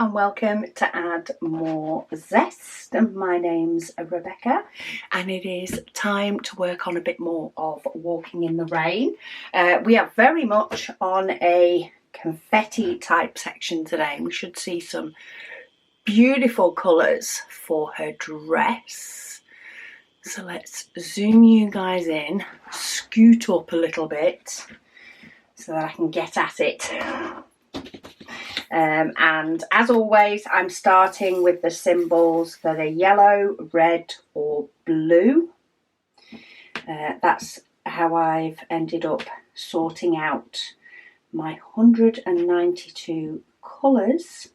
and welcome to Add More Zest. My name's Rebecca and it is time to work on a bit more of Walking in the Rain. We are very much on a confetti type section today. We should see some beautiful colours for her dress. So let's zoom you guys in, scoot up a little bit so that I can get at it. And as always, I'm starting with the symbols that are yellow, red or blue. That's how I've ended up sorting out my 192 colours.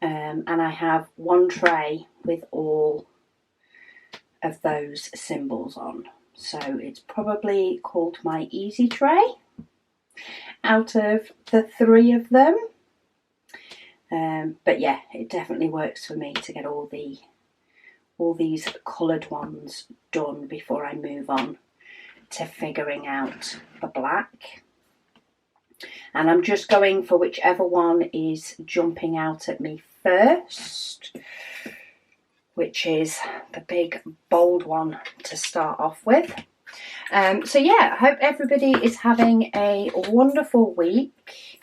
And I have one tray with all of those symbols on. So it's probably called my easy tray out of the three of them. But yeah, it definitely works for me to get all these coloured ones done before I move on to figuring out the black. And I'm just going for whichever one is jumping out at me first, which is the big bold one to start off with. So yeah, I hope everybody is having a wonderful week.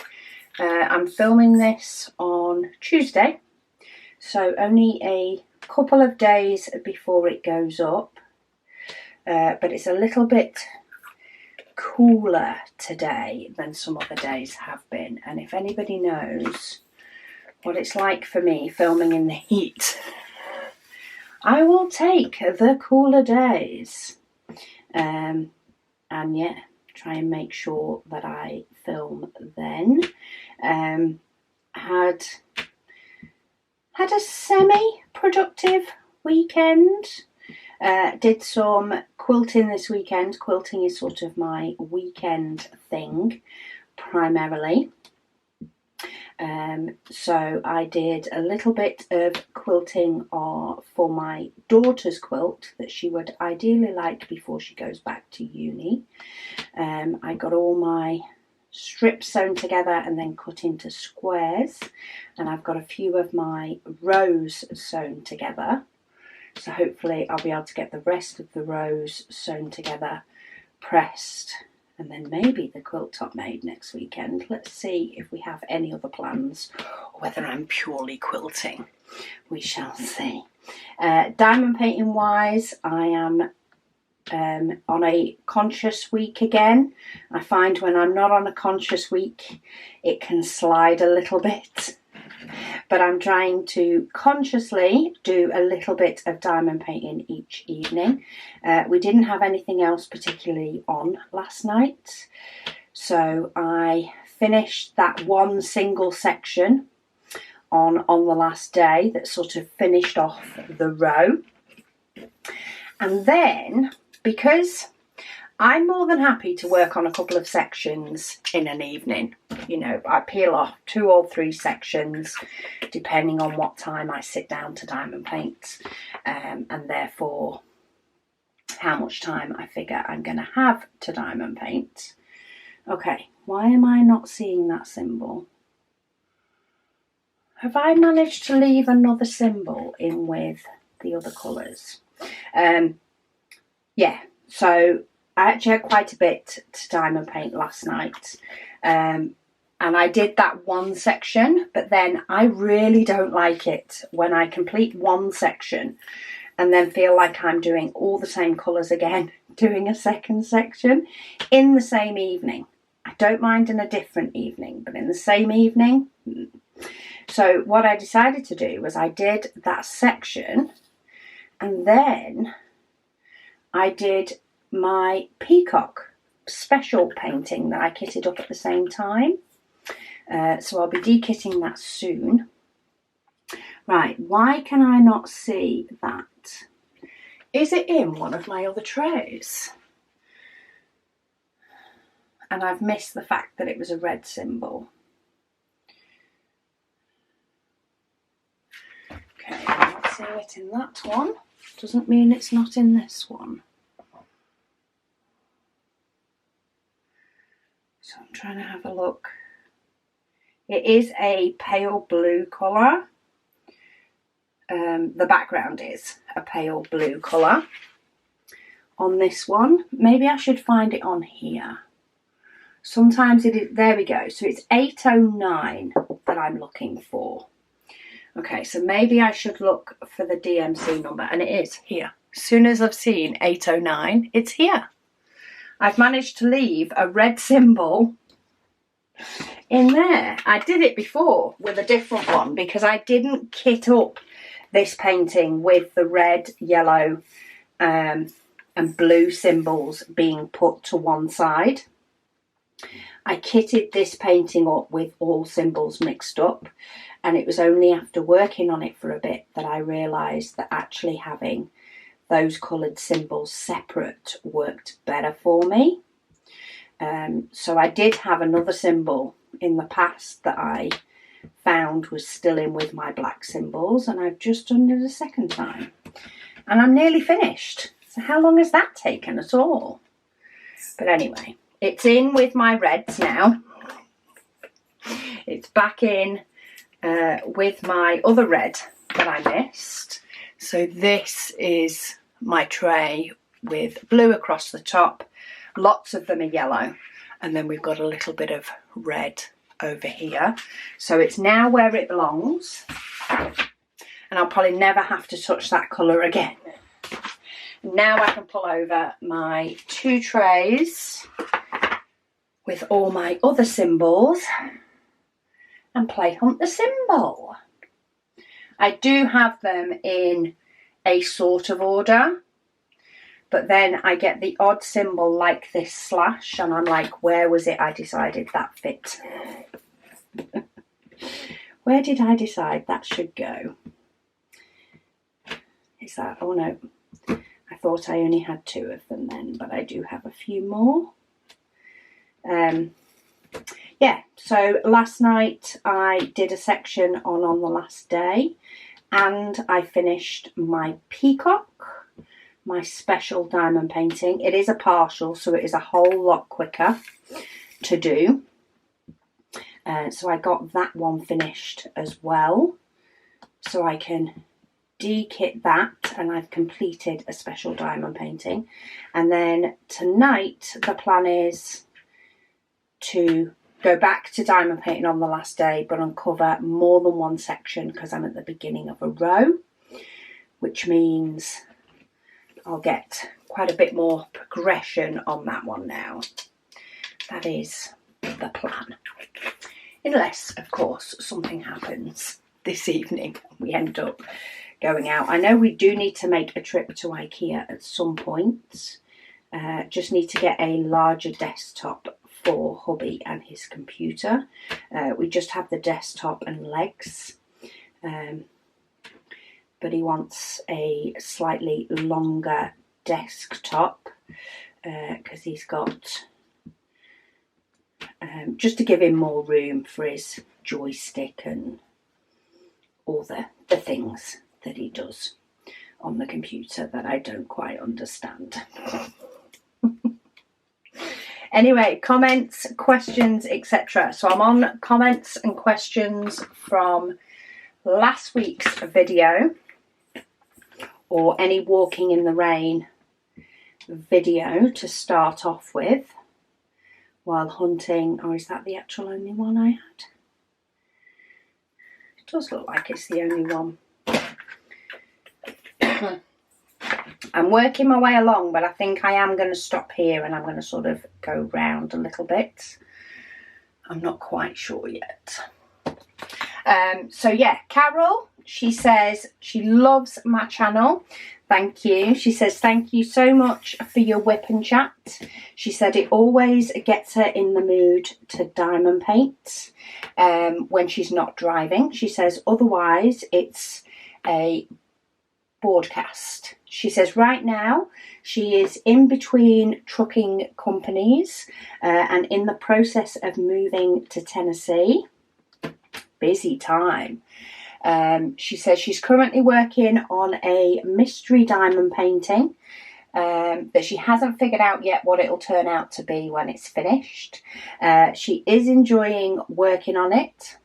I'm filming this on Tuesday, so only a couple of days before it goes up. But it's a little bit cooler today than some other days have been. And if anybody knows what it's like for me filming in the heat, I will take the cooler days. And yeah, try and make sure that I film then. Had a semi-productive weekend. Did some quilting this weekend. Quilting is sort of my weekend thing primarily. So I did a little bit of quilting for my daughter's quilt that she would ideally like before she goes back to uni. I got all my strips sewn together and then cut into squares, and I've got a few of my rows sewn together. So hopefully I'll be able to get the rest of the rows sewn together, pressed, and then maybe the quilt top made next weekend. Let's see if we have any other plans or whether I'm purely quilting. We shall see. Diamond painting wise, I am on a conscious week again. I find when I'm not on a conscious week, it can slide a little bit. But I'm trying to consciously do a little bit of diamond painting each evening. We didn't have anything else particularly on last night, so I finished that one single section on the last day that sort of finished off the row. And then, because I'm more than happy to work on a couple of sections in an evening. You know, I peel off 2 or 3 sections depending on what time I sit down to diamond paint, and therefore how much time I figure I'm going to have to diamond paint. Okay, why am I not seeing that symbol? Have I managed to leave another symbol in with the other colours? Yeah, so I actually had quite a bit to diamond paint last night, and I did that one section, but then I really don't like it when I complete one section and then feel like I'm doing all the same colours again, doing a second section in the same evening. I don't mind in a different evening, but in the same evening. So what I decided to do was I did that section and then I did my peacock special painting that I kitted up at the same time. So I'll be dekitting that soon. Right, why can I not see that? Is it in one of my other trays? And I've missed the fact that it was a red symbol. Okay, I don't see it in that one. Doesn't mean it's not in this one. So I'm trying to have a look It is a pale blue colour. The background is a pale blue colour on this one. Maybe I should find it on here. Sometimes it is, there we go. So it's 809 that I'm looking for. Okay, so maybe I should look for the DMC number, and it is here. As soon as I've seen 809, it's here. I've managed to leave a red symbol in there. I did it before with a different one because I didn't kit up this painting with the red, yellow and blue symbols being put to one side. I kitted this painting up with all symbols mixed up, and it was only after working on it for a bit that I realised that actually having those coloured symbols separate worked better for me. So I did have another symbol in the past that I found was still in with my black symbols, and I've just done it a second time. And I'm nearly finished. So how long has that taken at all? But anyway, it's in with my reds now. It's back in with my other red that I missed. So this is my tray with blue across the top. Lots of them are yellow. And then we've got a little bit of red over here. So it's now where it belongs. And I'll probably never have to touch that colour again. Now I can pull over my two trays with all my other symbols and play hunt the symbol. I do have them in a sort of order, but then I get the odd symbol like this slash, and I'm like, where was it I decided that fit? Where did I decide that should go? Is that, oh no, I thought I only had two of them then, but I do have a few more. Yeah, so last night I did a section on the last day, and I finished my peacock, my special diamond painting. It is a partial, so it is a whole lot quicker to do. So I got that one finished as well, so I can de-kit that, and I've completed a special diamond painting. And then tonight the plan is to go back to diamond painting on the last day, but uncover more than one section because I'm at the beginning of a row, which means I'll get quite a bit more progression on that one now. That is the plan. Unless, of course, something happens this evening and we end up going out. I know we do need to make a trip to IKEA at some point. Just need to get a larger desktop for hubby and his computer. We just have the desktop and legs, but he wants a slightly longer desktop because he's got just to give him more room for his joystick and all the things that he does on the computer that I don't quite understand. Anyway, comments, questions, etc. So I'm on comments and questions from last week's video, or any walking in the rain video to start off with while hunting. Or is that the actual only one I had? It does look like it's the only one. I'm working my way along, but I think I am going to stop here and I'm going to sort of go round a little bit. I'm not quite sure yet. So yeah, Carol, she says she loves my channel. Thank you. She says thank you so much for your WIP and chat. She said it always gets her in the mood to diamond paint when she's not driving. She says otherwise it's a broadcast. She says right now she is in between trucking companies and in the process of moving to Tennessee. Busy time. She says she's currently working on a mystery diamond painting that she hasn't figured out yet what it'll turn out to be when it's finished. She is enjoying working on it.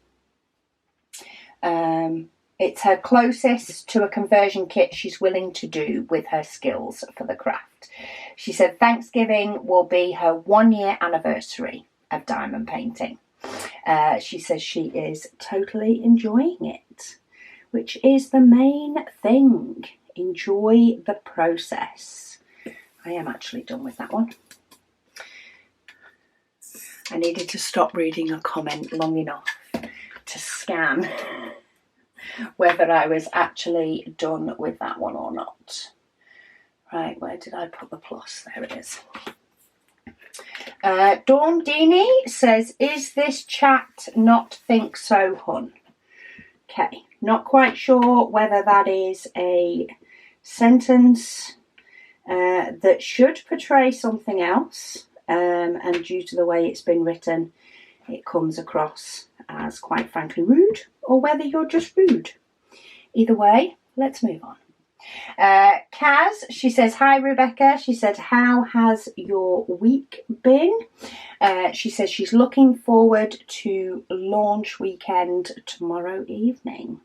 It's her closest to a conversion kit she's willing to do with her skills for the craft. She said Thanksgiving will be her 1-year anniversary of diamond painting. She says she is totally enjoying it, which is the main thing. Enjoy the process. I am actually done with that one. I needed to stop reading a comment long enough to scan whether I was actually done with that one or not. Right, where did I put the plus? There it is. Dawn Dini says, is this chat not think so, hun? Okay, not quite sure whether that is a sentence that should portray something else, and due to the way it's been written, it comes across as quite frankly rude, or whether you're just rude. Either way, let's move on. Kaz, she says, hi Rebecca. She said, how has your week been? She says she's looking forward to launch weekend tomorrow evening.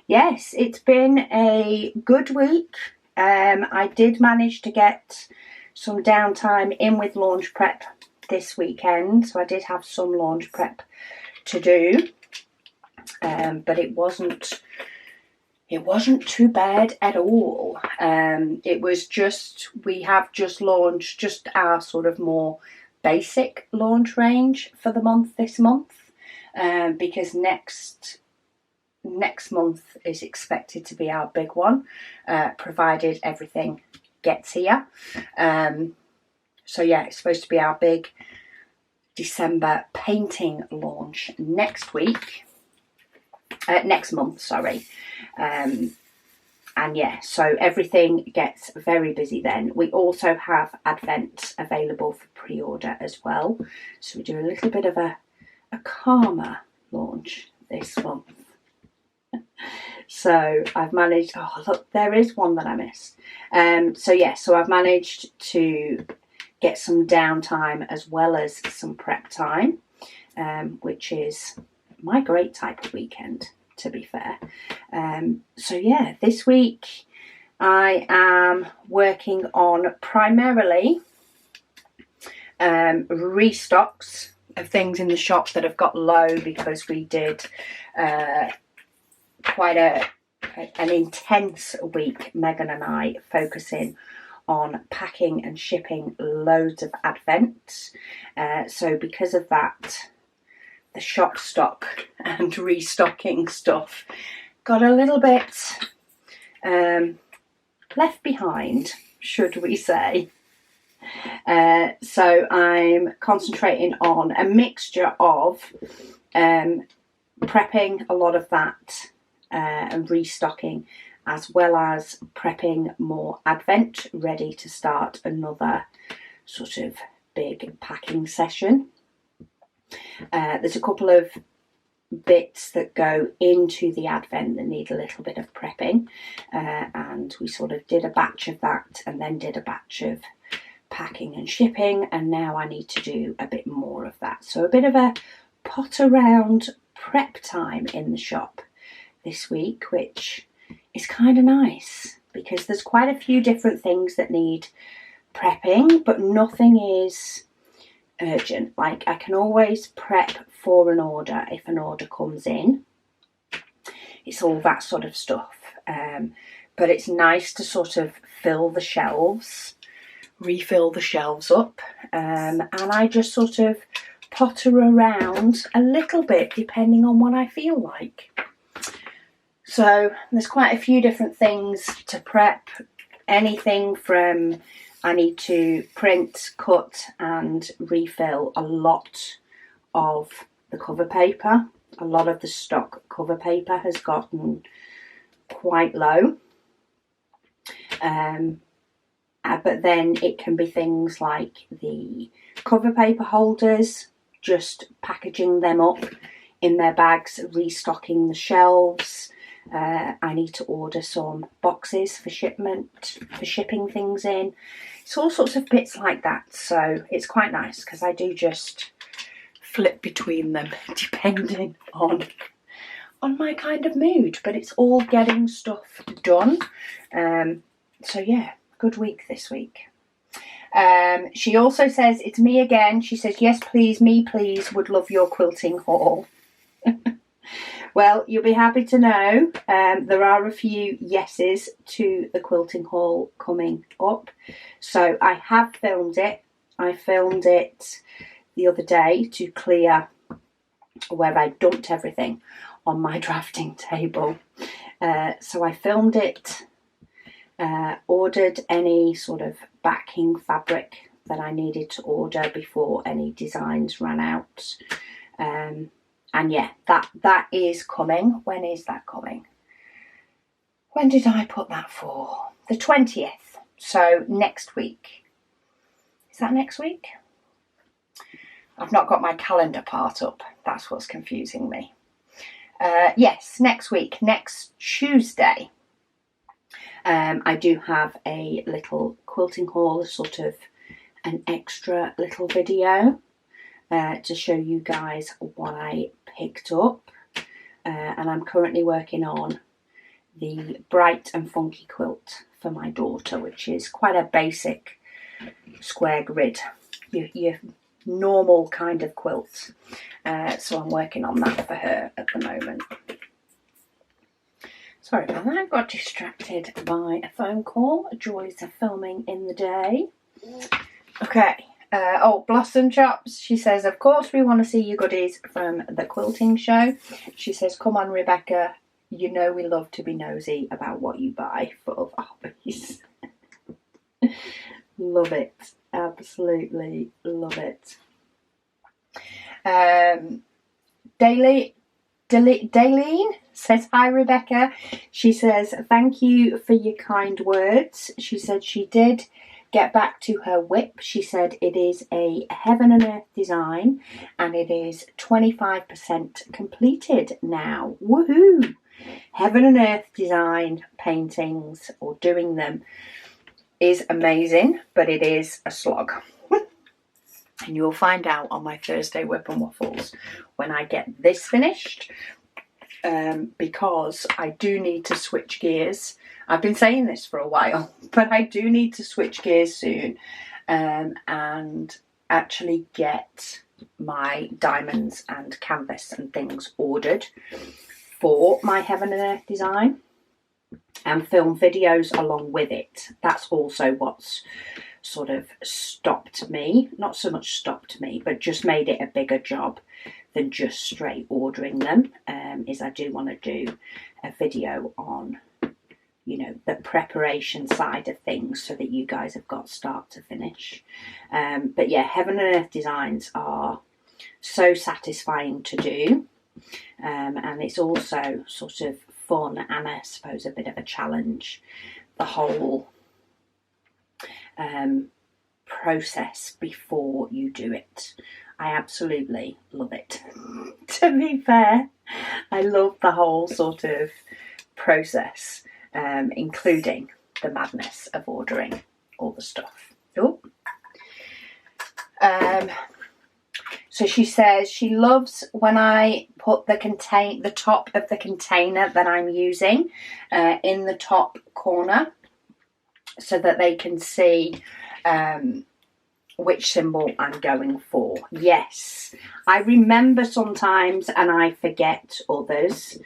Yes, it's been a good week. I did manage to get some downtime in with launch prep this weekend, so I did have some launch prep to do, but it wasn't too bad at all. It was just, we have just launched just our sort of more basic launch range for the month this month, because next month is expected to be our big one, provided everything gets here. So yeah, it's supposed to be our big December painting launch next month, sorry. And yeah, so everything gets very busy then. We also have Advent available for pre-order as well. So we do a little bit of a calmer launch this month. So I've managed, oh look, there is one that I missed. So yeah, so I've managed to get some downtime as well as some prep time, which is my great type of weekend, to be fair. So yeah, this week I am working on primarily restocks of things in the shop that have got low, because we did quite an intense week, Megan and I, focusing on packing and shipping loads of Advent. So because of that, the shop stock and restocking stuff got a little bit left behind, should we say. So I'm concentrating on a mixture of prepping a lot of that and restocking, as well as prepping more Advent, ready to start another sort of big packing session. There's a couple of bits that go into the Advent that need a little bit of prepping, and we sort of did a batch of that and then did a batch of packing and shipping, and now I need to do a bit more of that. So a bit of a pot around prep time in the shop this week, which is kind of nice because there's quite a few different things that need prepping, but nothing is urgent. Like, I can always prep for an order if an order comes in. It's all that sort of stuff, but it's nice to sort of fill the shelves, refill the shelves up, and I just sort of potter around a little bit depending on what I feel like. So there's quite a few different things to prep. Anything from, I need to print, cut and refill a lot of the cover paper. A lot of the stock cover paper has gotten quite low. But then it can be things like the cover paper holders, just packaging them up in their bags, restocking the shelves. I need to order some boxes for shipment, for shipping things in. It's all sorts of bits like that. So it's quite nice because I do just flip between them depending on on my kind of mood, but it's all getting stuff done. So yeah, good week this week. She also says, it's me again. She says, yes, please, me, please, would love your quilting haul. Well, you'll be happy to know there are a few yeses to the quilting haul coming up. So I have filmed it. I filmed it the other day to clear where I dumped everything on my drafting table. So I filmed it, ordered any sort of backing fabric that I needed to order before any designs ran out. And yeah, that is coming. When is that coming? When did I put that for? The 20th. So next week. Is that next week? I've not got my calendar part up. That's what's confusing me. Yes, next week, next Tuesday. I do have a little quilting haul, sort of an extra little video to show you guys what I picked up. And I'm currently working on the Bright and Funky quilt for my daughter, which is quite a basic square grid, your normal kind of quilt. So I'm working on that for her at the moment. Sorry about that, I got distracted by a phone call. Joys are filming in the day. Okay. Oh, Blossom Chops, she says, of course we want to see your goodies from the quilting show. She says, come on, Rebecca, you know we love to be nosy about what you buy for hobbies. Love it. Absolutely love it. Daleen says, hi Rebecca. She says, thank you for your kind words. She said she did get back to her WIP. She said it is a Heaven and Earth design and it is 25% completed now. Woohoo! Heaven and Earth design paintings, or doing them, is amazing, but it is a slog. And you'll find out on my Thursday WIP and Waffles when I get this finished, because I do need to switch gears. I've been saying this for a while, but I do need to switch gears soon and actually get my diamonds and canvas and things ordered for my Heaven and Earth design and film videos along with it. That's also what's sort of stopped me, not so much stopped me, but just made it a bigger job than just straight ordering them, is I do want to do a video on, you know, the preparation side of things so that you guys have got start to finish. But yeah, Heaven and Earth designs are so satisfying to do, and it's also sort of fun and I suppose a bit of a challenge, the whole process before you do it. I absolutely love it. To be fair, I love the whole sort of process, including the madness of ordering all the stuff. Oh. So she says she loves when I put the top of the container that I'm using in the top corner so that they can see which symbol I'm going for. Yes, I remember sometimes and I forget others,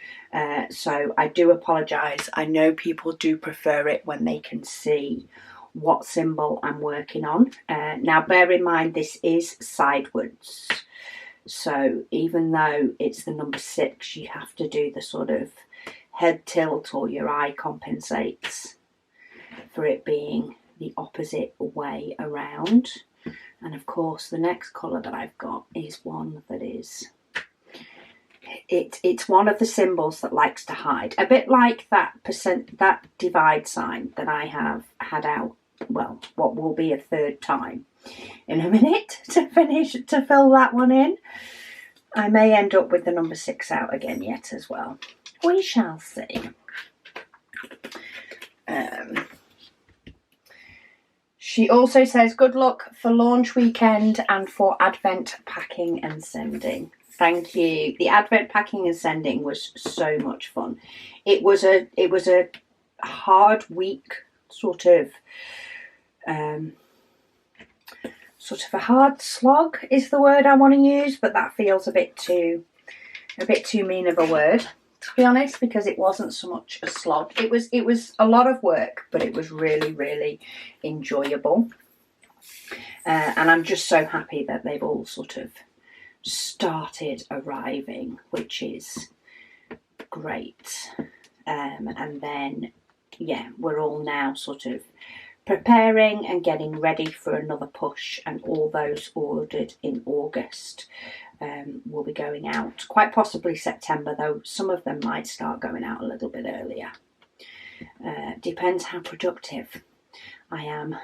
so I do apologise. I know people do prefer it when they can see what symbol I'm working on. Now bear in mind this is sidewards, so even though it's the number 6, you have to do the sort of head tilt, or your eye compensates for it being the opposite way around. And of course the next colour that I've got is one that is, it's one of the symbols that likes to hide, a bit like that divide sign that I have had out, well, what will be a third time in a minute to fill that one in. I may end up with the number 6 out again yet as well. We shall see. She also says, good luck for launch weekend and for Advent packing and sending. Thank you. The advent packing and sending was so much fun. It was a hard week, sort of a hard slog is the word I want to use, but that feels a bit too mean of a word, to be honest, because it wasn't so much a slog. It was a lot of work, but it was really, really enjoyable. And I'm just so happy that they've all sort of started arriving, which is great. And then, yeah, we're all now sort of preparing and getting ready for another push, and all those ordered in August will be going out, quite possibly September, though some of them might start going out a little bit earlier. Depends how productive I am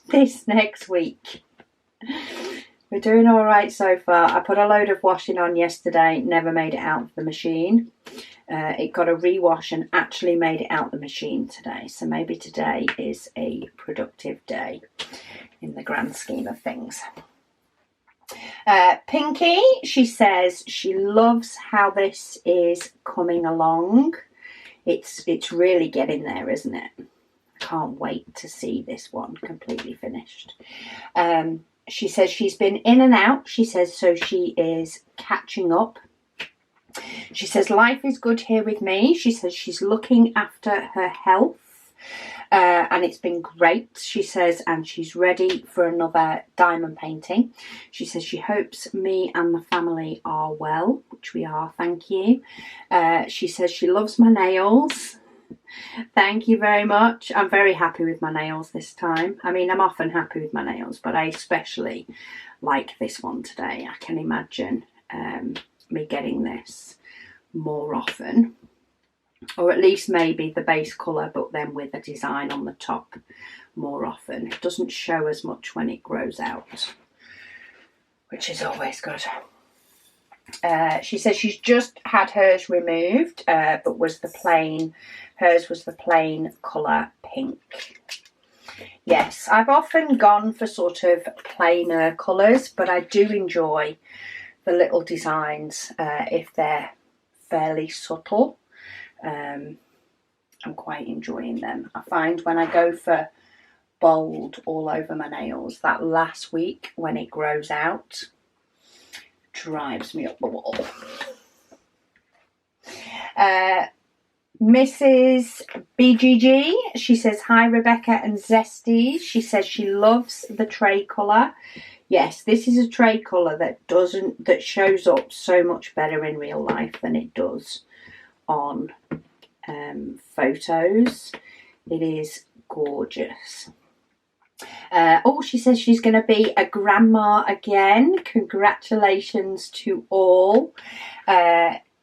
this next week. We're doing all right so far. I put a load of washing on yesterday, never made it out of the machine. It got a rewash and actually made it out the machine today. So maybe today is a productive day in the grand scheme of things. Pinky, she says she loves how this is coming along. It's really getting there, isn't it? I can't wait to see this one completely finished. She says she's been in and out. She says so she is catching up. She says life is good here with me. She says she's looking after her health. And it's been great, she says, and she's ready for another diamond painting. She says she hopes me and the family are well, which we are, thank you. She says she loves my nails. Thank you very much. I'm very happy with my nails this time. I mean, I'm often happy with my nails, but I especially like this one today. I can imagine me getting this more often. Or at least maybe the base colour, but then with a design on the top more often. It doesn't show as much when it grows out, which is always good. She says she's just had hers removed, but hers was the plain colour pink. Yes, I've often gone for sort of plainer colours, but I do enjoy the little designs if they're fairly subtle. I'm quite enjoying them. I find when I go for bold all over my nails, that last week when it grows out drives me up the wall. Mrs. BGG, she says hi Rebecca and Zesty. She says she loves the tray colour. Yes, this is a tray colour that shows up so much better in real life than it does on photos. It is gorgeous. She says she's going to be a grandma again. Congratulations to all.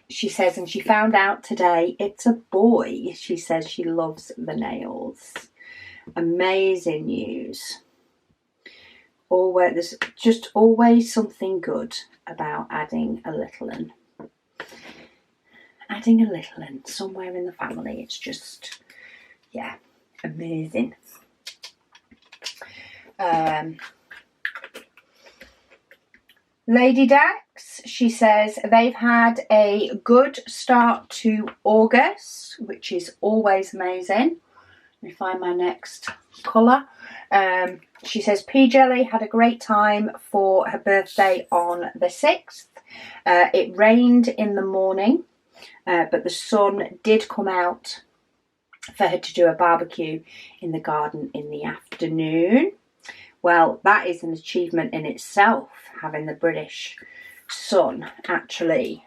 She says, and she found out today it's a boy. She says she loves the nails. Amazing news. There's just always something good about adding a little one. Adding a little one somewhere in the family. It's just, yeah, amazing. Lady Dax, she says they've had a good start to August, which is always amazing. Let me find my next colour. She says P Jelly had a great time for her birthday on the 6th. It rained in the morning, but the sun did come out for her to do a barbecue in the garden in the afternoon. Well, that is an achievement in itself, having the British sun actually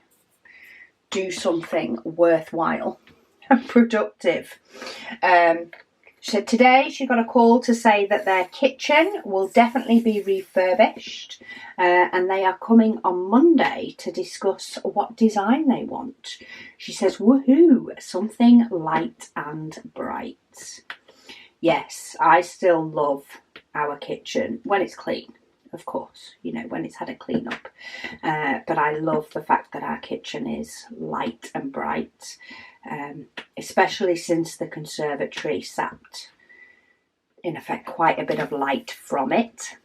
do something worthwhile and productive. So today she got a call to say that their kitchen will definitely be refurbished, and they are coming on Monday to discuss what design they want. She says, woohoo, something light and bright. Yes, I still love our kitchen when it's clean, of course, you know, when it's had a clean up. But I love the fact that our kitchen is light and bright, especially since the conservatory sapped, in effect, quite a bit of light from it.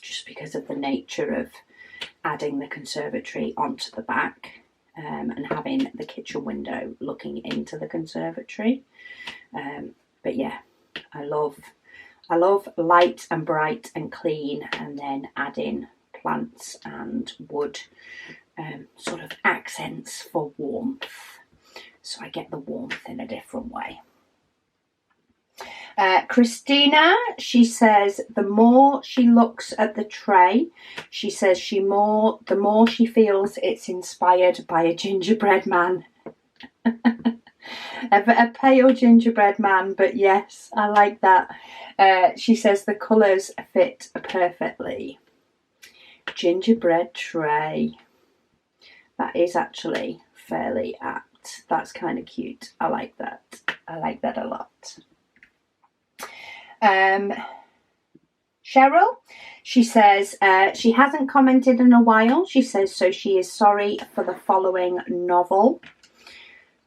Just because of the nature of adding the conservatory onto the back, and having the kitchen window looking into the conservatory. But yeah, I love light and bright and clean, and then adding plants and wood, sort of accents for warmth. So I get the warmth in a different way. Christina, she says the more she looks at the tray, she says the more she feels it's inspired by a gingerbread man. a pale gingerbread man, but yes, I like that. She says the colours fit perfectly. Gingerbread tray. That is actually fairly apt. That's kind of cute. I like that. I like that a lot. Cheryl, she says she hasn't commented in a while. She says so she is sorry for the following novel.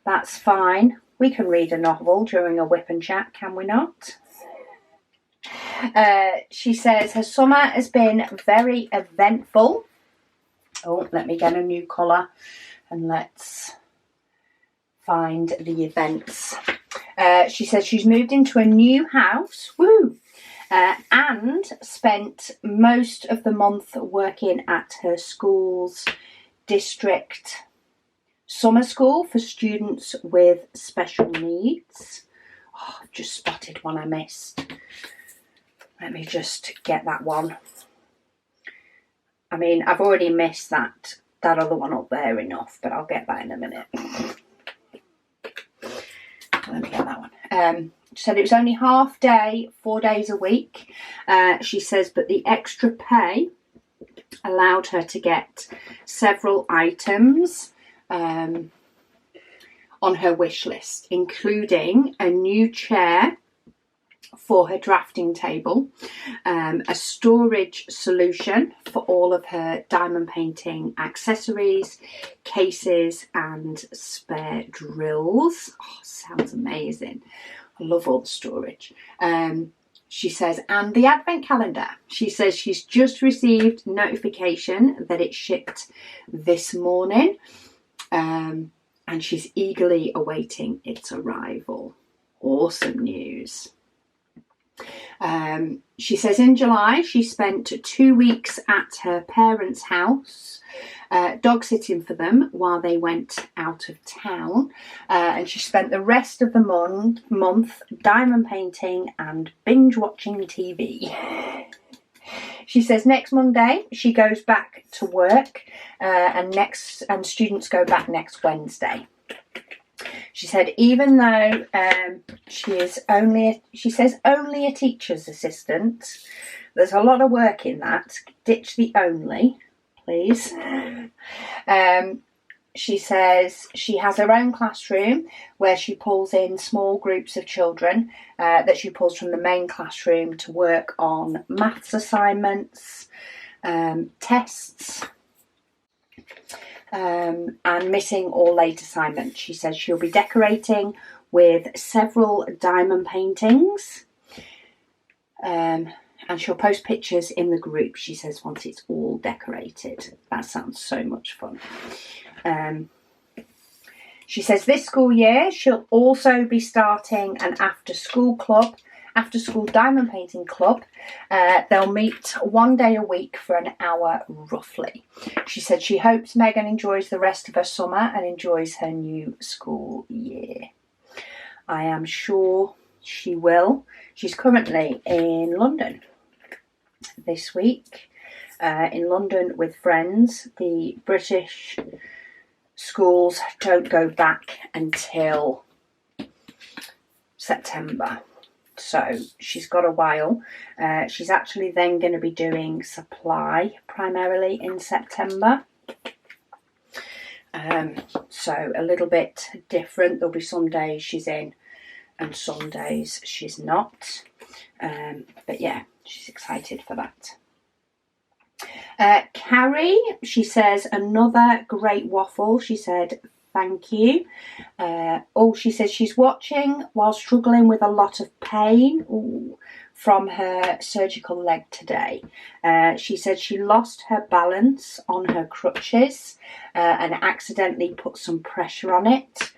That's fine. We can read a novel during a WIP and chat, can we not? She says her summer has been very eventful. Oh, let me get a new colour and let's find the events. She says she's moved into a new house, woo, and spent most of the month working at her school's district summer school for students with special needs. Oh, I've just spotted one I missed. Let me just get that one. I mean, I've already missed that other one up there enough, but I'll get that in a minute. Let me get that one. She said it was only half day, 4 days a week. She says, but the extra pay allowed her to get several items on her wish list, including a new chair for her drafting table, a storage solution for all of her diamond painting accessories, cases and spare drills. Oh, sounds amazing. I love all the storage. She says, and the advent calendar. She says she's just received notification that it shipped this morning, and she's eagerly awaiting its arrival. Awesome news. She says in July she spent 2 weeks at her parents' house, dog sitting for them while they went out of town, and she spent the rest of the month diamond painting and binge watching TV. She says next Monday she goes back to work, and students go back next Wednesday. She said even though she says only a teacher's assistant, there's a lot of work in that. Ditch the only, please. She says she has her own classroom where she pulls in small groups of children that she pulls from the main classroom to work on maths assignments, tests, and missing or late assignments. She says she'll be decorating with several diamond paintings, and she'll post pictures in the group, she says, once it's all decorated. That sounds so much fun. She says this school year she'll also be starting an after school diamond painting club. They'll meet 1 day a week for an hour roughly. She said she hopes Megan enjoys the rest of her summer and enjoys her new school year. I am sure she will. She's currently in London this week, in London with friends. The British schools don't go back until September. So she's got a while. She's actually then going to be doing supply primarily in September. So a little bit different. There'll be some days she's in and some days she's not. But yeah, she's excited for that. Carrie, she says, another great waffle. She said, thank you. She says she's watching while struggling with a lot of pain from her surgical leg today. She said she lost her balance on her crutches and accidentally put some pressure on it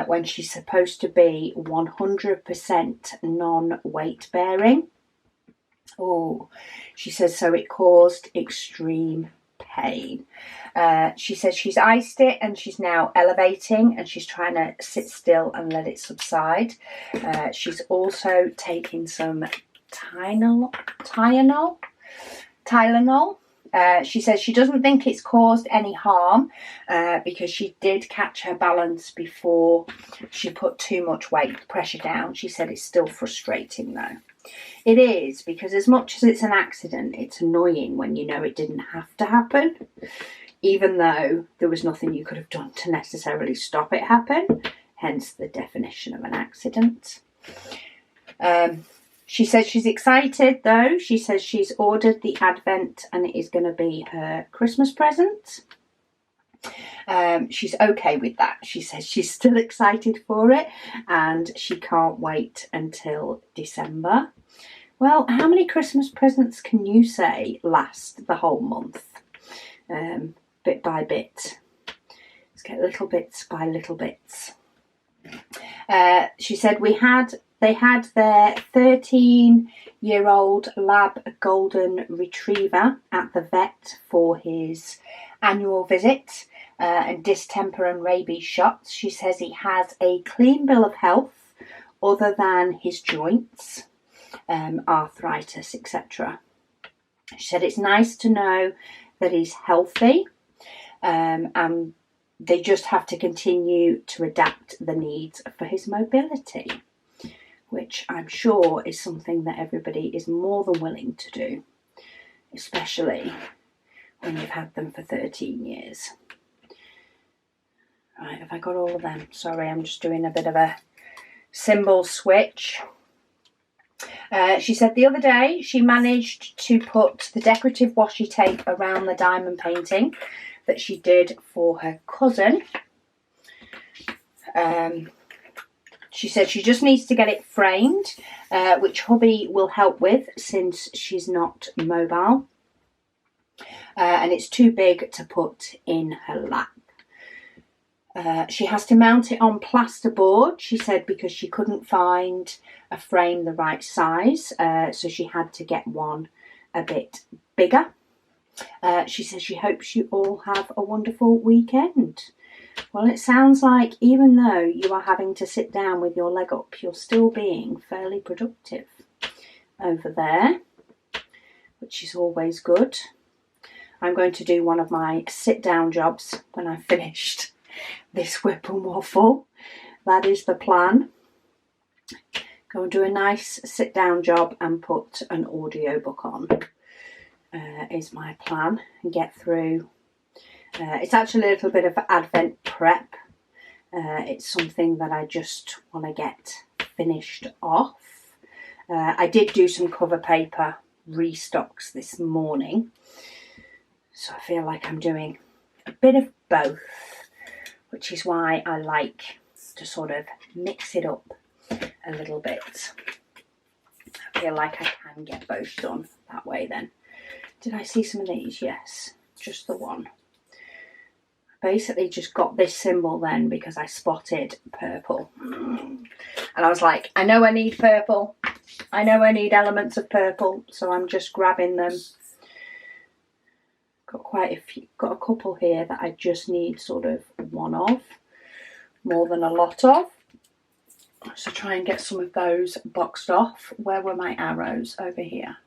when she's supposed to be 100% non-weight bearing. Oh, she says, so it caused extreme pain. She says she's iced it and she's now elevating and she's trying to sit still and let it subside. She's also taking some Tylenol. She says she doesn't think it's caused any harm because she did catch her balance before she put too much weight pressure down. She said it's still frustrating though. It is, because as much as it's an accident, it's annoying when you know it didn't have to happen, even though there was nothing you could have done to necessarily stop it happen, hence the definition of an accident. She says she's excited though. She says she's ordered the Advent and it is going to be her Christmas present. She's okay with that. She says she's still excited for it and she can't wait until December. Well, how many Christmas presents can you say last the whole month? Bit by bit. Let's get little bits by little bits. She said they had their 13-year-old lab golden retriever at the vet for his annual visit and distemper and rabies shots. She says he has a clean bill of health other than his joints, arthritis, etc. She said it's nice to know that he's healthy and they just have to continue to adapt the needs for his mobility, which I'm sure is something that everybody is more than willing to do, especially when you've had them for 13 years. Right, have I got all of them? Sorry, I'm just doing a bit of a symbol switch. She said the other day she managed to put the decorative washi tape around the diamond painting that she did for her cousin. She said she just needs to get it framed, which hubby will help with since she's not mobile. And it's too big to put in her lap. She has to mount it on plasterboard, she said, because she couldn't find a frame the right size. So she had to get one a bit bigger. She says she hopes you all have a wonderful weekend. Well, it sounds like even though you are having to sit down with your leg up, you're still being fairly productive over there, which is always good. I'm going to do one of my sit-down jobs when I've finished this WIP and Waffle. That is the plan. Go and do a nice sit-down job and put an audiobook on is my plan, and get through. It's actually a little bit of Advent prep. It's something that I just want to get finished off. I did do some cover paper restocks this morning, so I feel like I'm doing a bit of both, which is why I like to sort of mix it up a little bit. I feel like I can get both done that way then. Did I see some of these? Yes, just the one. Basically just got this symbol then because I spotted purple. And I was like, I know I need purple. I know I need elements of purple, so I'm just grabbing them. Got quite a few, got a couple here that I just need sort of one of, more than a lot of. So try and get some of those boxed off. Where were my arrows? Over here.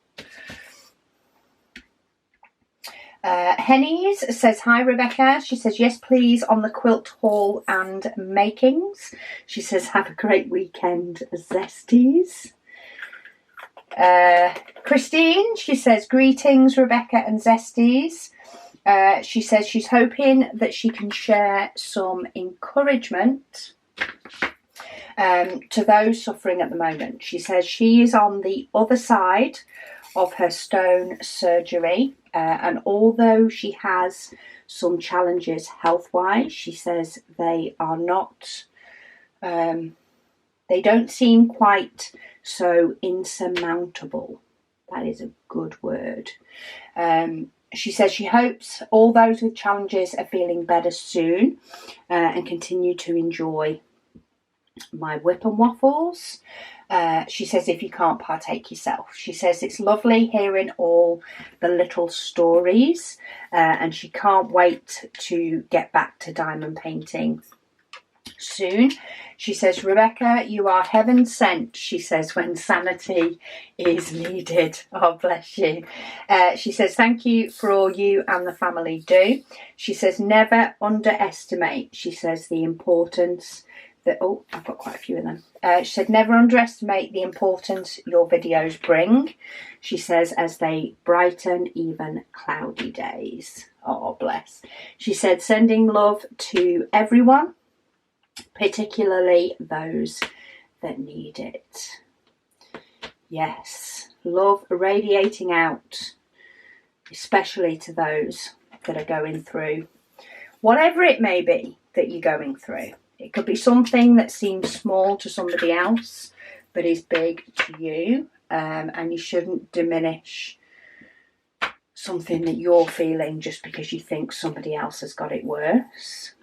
Henny's says, hi Rebecca. She says, yes please, on the quilt haul and makings. She says, have a great weekend, Zesties. Christine, she says, greetings Rebecca and Zesties. She says she's hoping that she can share some encouragement to those suffering at the moment. She says she is on the other side of her stone surgery, and although she has some challenges health-wise, she says they are not, they don't seem quite so insurmountable. That is a good word. She says she hopes all those with challenges are feeling better soon and continue to enjoy my WIP and waffles. She says if you can't partake yourself. She says it's lovely hearing all the little stories and she can't wait to get back to diamond painting soon. She says, Rebecca, you are heaven sent, she says, when sanity is needed. Oh, bless you. She says, thank you for all you and the family do. She says, never underestimate, she says, the importance that, oh, I've got quite a few of them. She said, never underestimate the importance your videos bring, she says, as they brighten even cloudy days. Oh, bless. She said, sending love to everyone, particularly those that need it. Yes, love radiating out, especially to those that are going through whatever it may be that you're going through. It could be something that seems small to somebody else but is big to you, and you shouldn't diminish something that you're feeling just because you think somebody else has got it worse.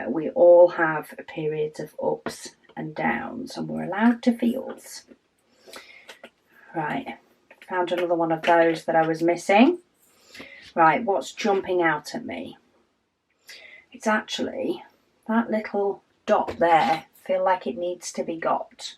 We all have periods of ups and downs, and we're allowed to feel. Right, found another one of those that I was missing. Right, what's jumping out at me? It's actually that little dot there. I feel like it needs to be got.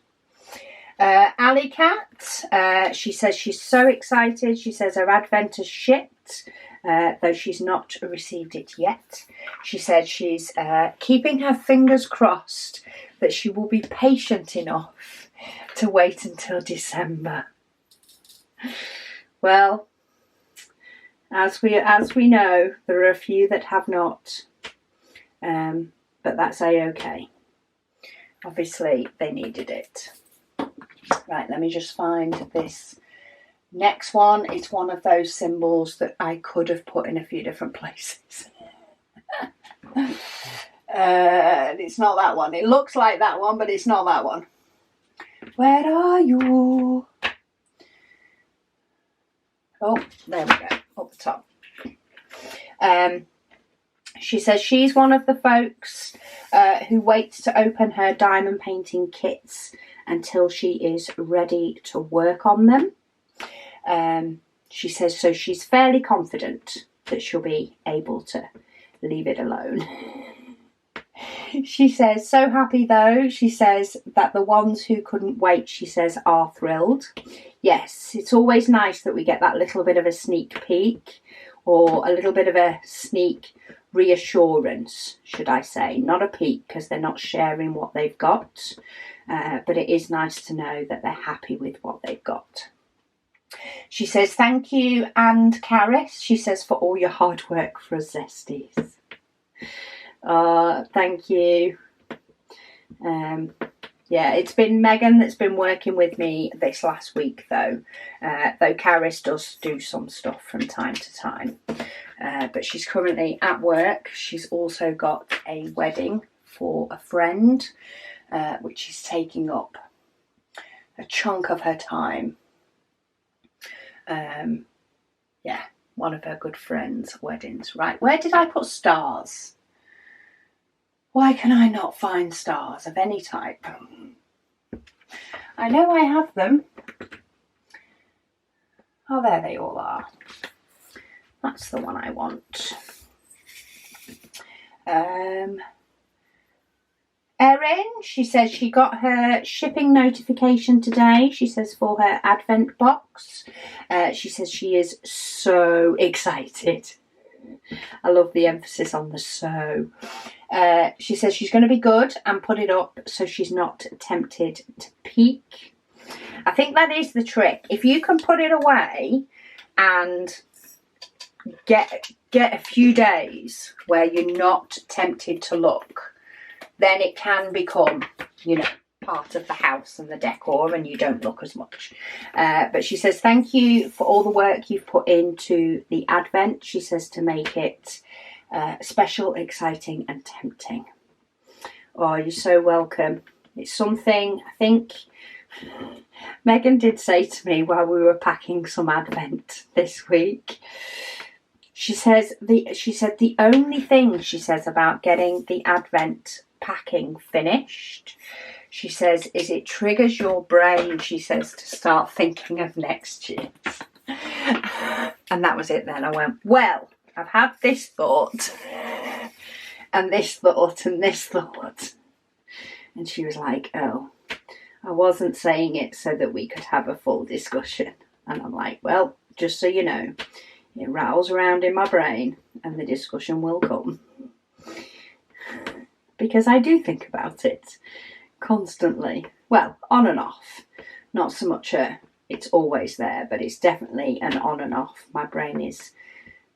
Alley Cat, she says she's so excited. She says her Advent has shipped. Though she's not received it yet. She said she's keeping her fingers crossed that she will be patient enough to wait until December. Well, as we know, there are a few that have not, but that's a-okay. Obviously, they needed it. Right, let me just find this next one. It's one of those symbols that I could have put in a few different places. It's not that one. It looks like that one, but it's not that one. Where are you? Oh, there we go, up the top. She says she's one of the folks who waits to open her diamond painting kits until she is ready to work on them. She says so she's fairly confident that she'll be able to leave it alone. She says, so happy though, she says, that the ones who couldn't wait, she says, are thrilled. Yes, it's always nice that we get that little bit of a sneak peek, or a little bit of a sneak reassurance, should I say. Not a peek, because they're not sharing what they've got, but it is nice to know that they're happy with what they've got. She says, thank you, and Caris, she says, for all your hard work for us Zesties. Thank you. Yeah, it's been Megan that's been working with me this last week, though Caris does do some stuff from time to time. But she's currently at work. She's also got a wedding for a friend, which is taking up a chunk of her time. Yeah, one of her good friends' weddings. Right, where did I put stars? Why can I not find stars of any type? I know I have them. Oh, there they all are. That's the one I want. Erin, she says she got her shipping notification today. She says for her Advent box. She says she is so excited. I love the emphasis on the so. She says she's going to be good and put it up so she's not tempted to peek. I think that is the trick. If you can put it away and get a few days where you're not tempted to look, then it can become, you know, part of the house and the decor and you don't look as much. But she says thank you for all the work you've put into the Advent. She says to make it special, exciting and tempting. Oh, you're so welcome. It's something, I think, Megan did say to me while we were packing some Advent this week, she said the only thing she says about getting the Advent packing finished, she says, is it triggers your brain, she says, to start thinking of next year's. And that was it then. I went, well, I've had this thought and this thought and this thought. And she was like, oh, I wasn't saying it so that we could have a full discussion. And I'm like, well, just so you know, it rattles around in my brain and the discussion will come. Because I do think about it constantly. Well, on and off. Not so much it's always there, but it's definitely an on and off. My brain is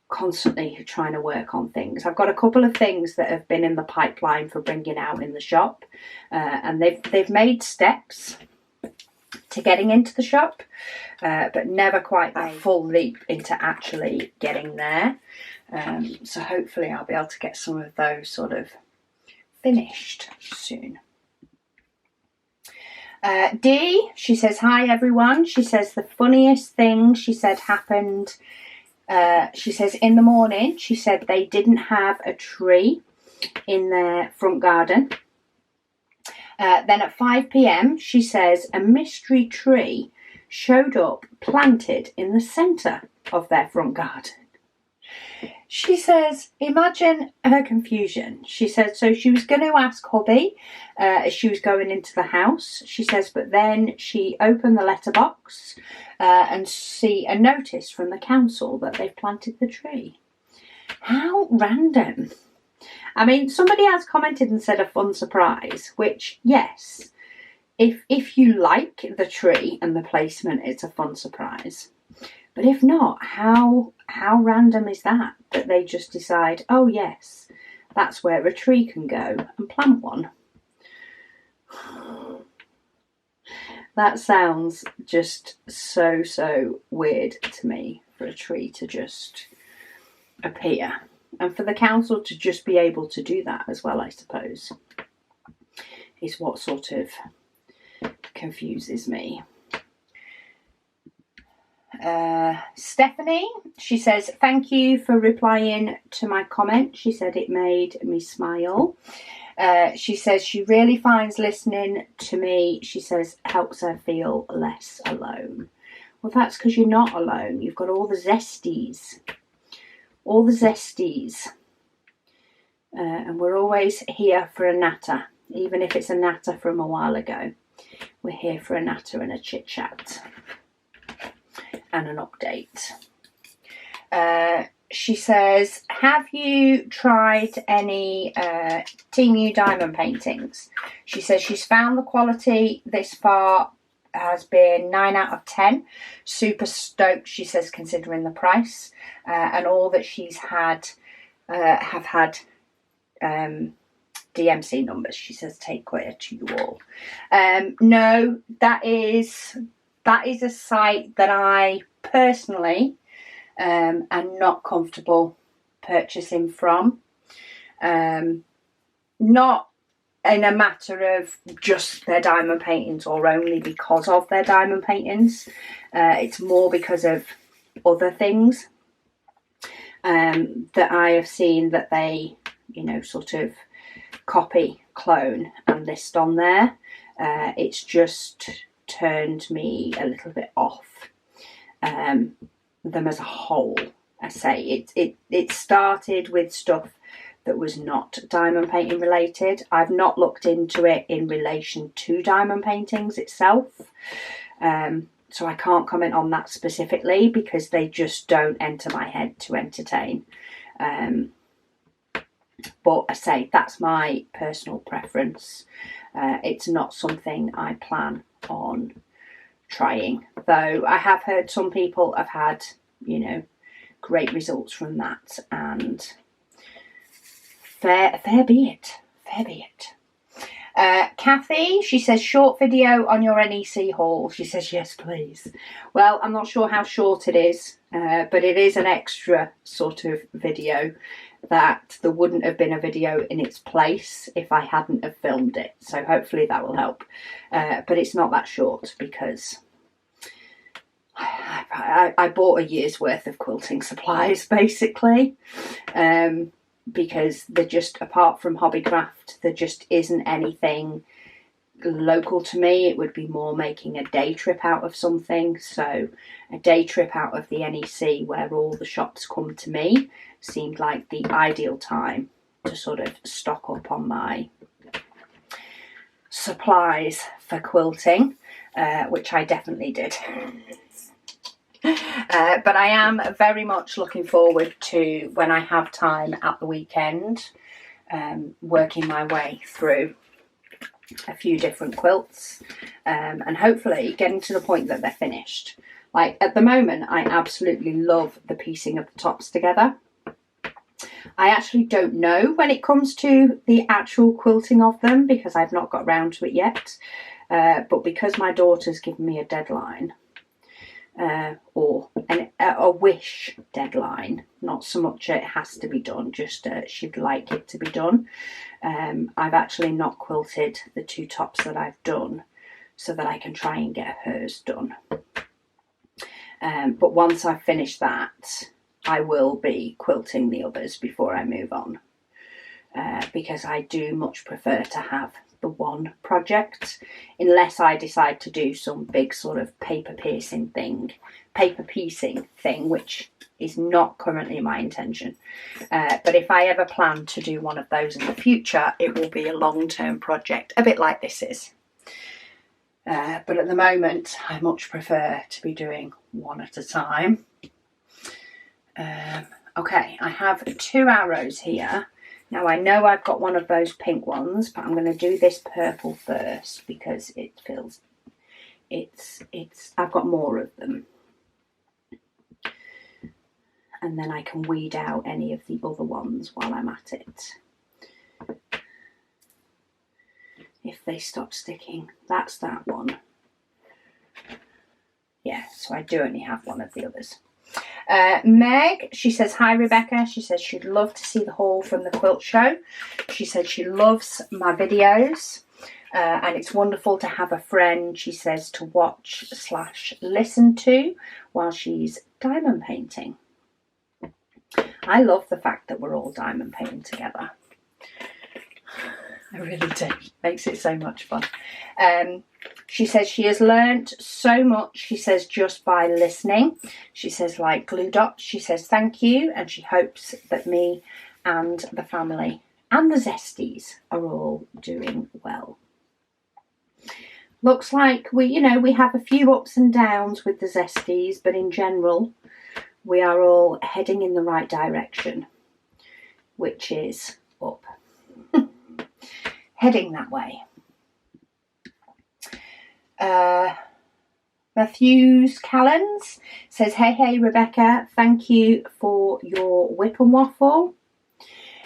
constantly trying to work on things. I've got a couple of things that have been in the pipeline for bringing out in the shop, and they've made steps to getting into the shop, but never quite that full leap into actually getting there. So hopefully I'll be able to get some of those sort of finished soon. Dee, she says, hi everyone. She says the funniest thing she said happened. She says in the morning, she said they didn't have a tree in their front garden. Then at 5 p.m, she says a mystery tree showed up planted in the centre of their front garden. She says, imagine her confusion. She said, so she was going to ask hubby as she was going into the house. She says, but then she opened the letterbox and see a notice from the council that they've planted the tree. How random. I mean, somebody has commented and said a fun surprise, which, yes, if you like the tree and the placement, it's a fun surprise. But if not, how random is that they just decide, oh yes, that's where a tree can go, and plant one? That sounds just so weird to me, for a tree to just appear. And for the council to just be able to do that as well, I suppose, is what sort of confuses me. Stephanie, she says, thank you for replying to my comment. She said it made me smile. She says she really finds listening to me, she says, helps her feel less alone. Well, that's because you're not alone. You've got all the zesties. All the zesties. And we're always here for a natter. Even if it's a natter from a while ago. We're here for a natter and a chit-chat. And an update. She says, have you tried any Team U diamond paintings? She says she's found the quality this far has been 9 out of 10. Super stoked, she says, considering the price. And all that she's had have had DMC numbers. She says, take care to you all. No, that is a site that I personally am not comfortable purchasing from. Not in a matter of just their diamond paintings or only because of their diamond paintings. It's more because of other things that I have seen that they, sort of copy, clone and list on there. It's just turned me a little bit off them as a whole. I say it started with stuff that was not diamond painting related. I've not looked into it in relation to diamond paintings itself, so I can't comment on that specifically because they just don't enter my head to entertain. But I say that's my personal preference. It's not something I plan on trying, though I have heard some people have had, great results from that, and fair be it. Kathy, she says, short video on your NEC haul. She says, yes, please. Well, I'm not sure how short it is, but it is an extra sort of video that there wouldn't have been a video in its place if I hadn't have filmed it. So hopefully that will help. But it's not that short because I bought a year's worth of quilting supplies basically. Because they're just, apart from Hobbycraft, there just isn't anything local to me. It would be more making a day trip out of something. So a day trip out of the NEC where all the shops come to me seemed like the ideal time to sort of stock up on my supplies for quilting, which I definitely did. But I am very much looking forward to, when I have time at the weekend, working my way through a few different quilts, and hopefully getting to the point that they're finished. Like at the moment, I absolutely love the piecing of the tops together. I actually don't know when it comes to the actual quilting of them because I've not got around to it yet, but because my daughter's given me a deadline, or a wish deadline, not so much it has to be done, just she'd like it to be done. I've actually not quilted the 2 tops that I've done so that I can try and get hers done. But once I've finished that, I will be quilting the others before I move on, because I do much prefer to have the one project, unless I decide to do some big sort of paper piecing thing, which is not currently my intention. But if I ever plan to do one of those in the future, it will be a long-term project, a bit like this is. But at the moment, I much prefer to be doing one at a time. Okay, I have 2 arrows here. Now I know I've got one of those pink ones, but I'm going to do this purple first because it feels, I've got more of them. And then I can weed out any of the other ones while I'm at it. If they stop sticking, that's that one. Yeah, so I do only have one of the others. Meg, she says, hi Rebecca. She says she'd love to see the haul from the quilt show. She said she loves my videos, and it's wonderful to have a friend, she says, to watch / listen to while she's diamond painting. I love the fact that we're all diamond painting together. I really do. Makes it so much fun. She says she has learnt so much, she says, just by listening. She says, like glue dots. She says thank you, and she hopes that me and the family and the Zesties are all doing well. Looks like we have a few ups and downs with the Zesties, but in general, we are all heading in the right direction, which is up. Heading that way. Matthews Callens says, hey Rebecca, thank you for your WIP and Waffle.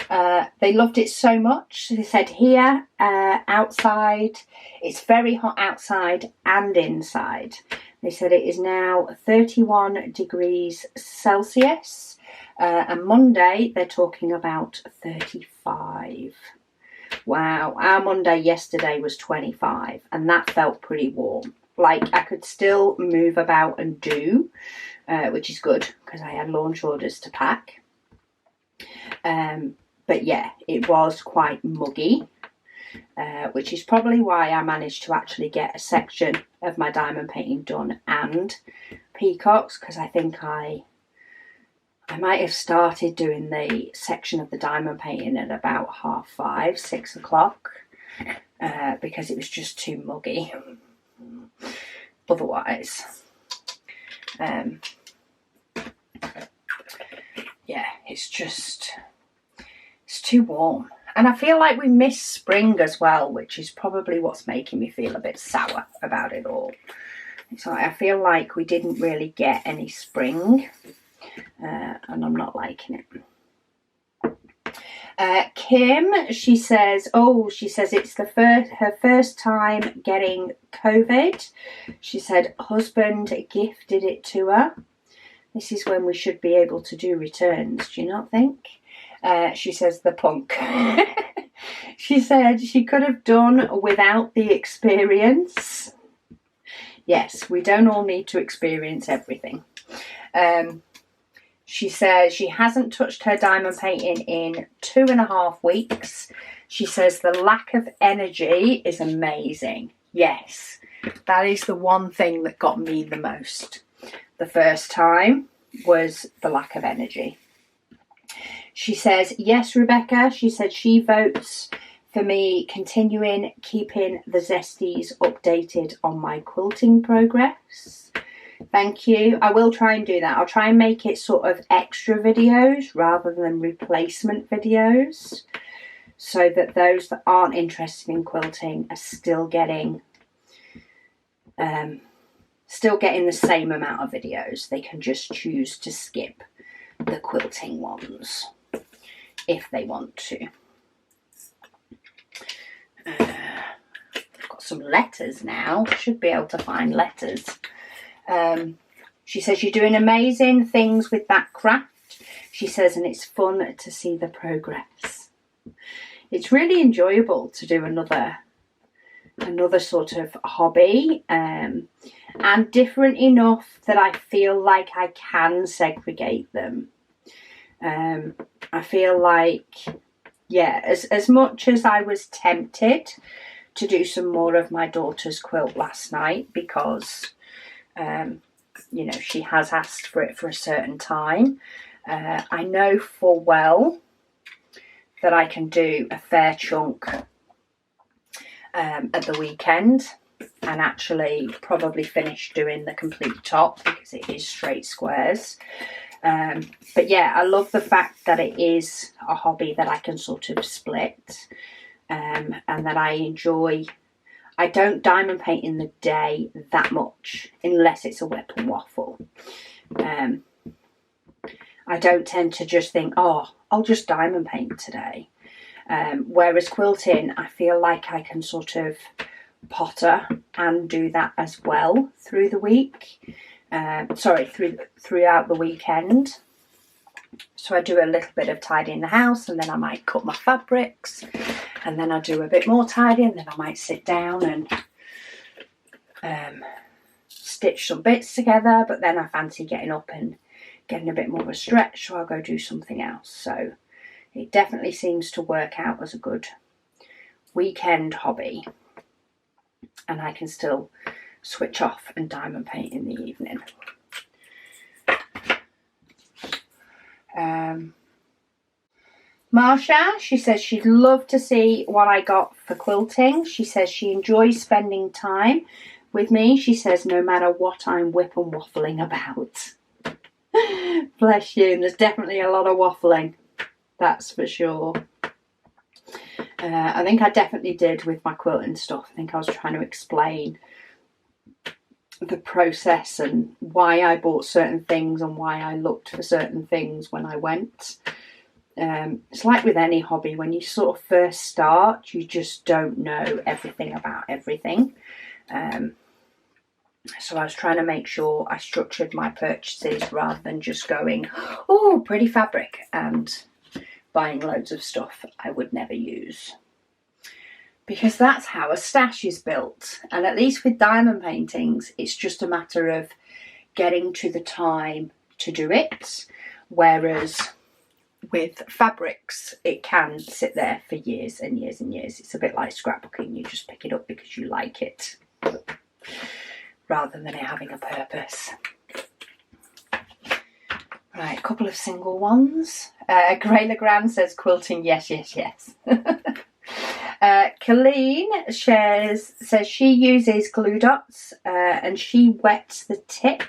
They loved it so much. They said here, outside, it's very hot outside and inside. They said it is now 31 degrees Celsius, and Monday they're talking about 35. Wow, our Monday yesterday was 25, and that felt pretty warm. Like I could still move about and do, which is good because I had launch orders to pack. But yeah, it was quite muggy, which is probably why I managed to actually get a section of my diamond painting done and peacocks, because I think I might have started doing the section of the diamond painting at about 5:30, 6 o'clock, because it was just too muggy otherwise. Yeah, it's too warm. And I feel like we miss spring as well, which is probably what's making me feel a bit sour about it all. It's like I feel like we didn't really get any spring, and I'm not liking it. Kim, she says it's her first time getting COVID. She said husband gifted it to her. This is when we should be able to do returns, do you not think? She says the punk. She said she could have done without the experience. Yes, we don't all need to experience everything. She says she hasn't touched her diamond painting in 2.5 weeks. She says the lack of energy is amazing. Yes, that is the one thing that got me the most. The first time was the lack of energy. She says, yes, Rebecca. She said she votes for me continuing keeping the Zesties updated on my quilting progress. Thank you. I will try and do that. I'll try and make it sort of extra videos rather than replacement videos, so that those that aren't interested in quilting are still getting the same amount of videos. They can just choose to skip the quilting ones if they want to. I've got some letters now. Should be able to find letters. She says you're doing amazing things with that craft. She says, and it's fun to see the progress. It's really enjoyable to do another sort of hobby, and different enough that I feel like I can segregate them. I feel like, yeah, as much as I was tempted to do some more of my daughter's quilt last night because you know, she has asked for it for a certain time. I know full well that I can do a fair chunk at the weekend and actually probably finish doing the complete top because it is straight squares. But yeah, I love the fact that it is a hobby that I can sort of split, and that I enjoy. I don't diamond paint in the day that much unless it's a WIP and waffle. I don't tend to just think, oh, I'll just diamond paint today. Whereas quilting, I feel like I can sort of potter and do that as well through the week. Throughout the weekend. So I do a little bit of tidying the house, and then I might cut my fabrics, and then I do a bit more tidying, and then I might sit down and stitch some bits together, but then I fancy getting up and getting a bit more of a stretch, so I'll go do something else. So it definitely seems to work out as a good weekend hobby, and I can still switch off and diamond paint in the evening. Marsha, she says she'd love to see what I got for quilting. She says she enjoys spending time with me. She says no matter what I'm WIP and waffling about. Bless you. And there's definitely a lot of waffling, that's for sure. I think I definitely did with my quilting stuff. I think I was trying to explain the process and why I bought certain things and why I looked for certain things when I went. It's like with any hobby, when you sort of first start, you just don't know everything about everything. So I was trying to make sure I structured my purchases rather than just going, oh, pretty fabric, and buying loads of stuff I would never use. Because that's how a stash is built. And at least with diamond paintings, it's just a matter of getting to the time to do it. Whereas with fabrics, it can sit there for years and years and years. It's a bit like scrapbooking. You just pick it up because you like it, rather than it having a purpose. Right, a couple of single ones. Grey Legrand says quilting, yes, yes, yes. Colleen says she uses glue dots and she wets the tip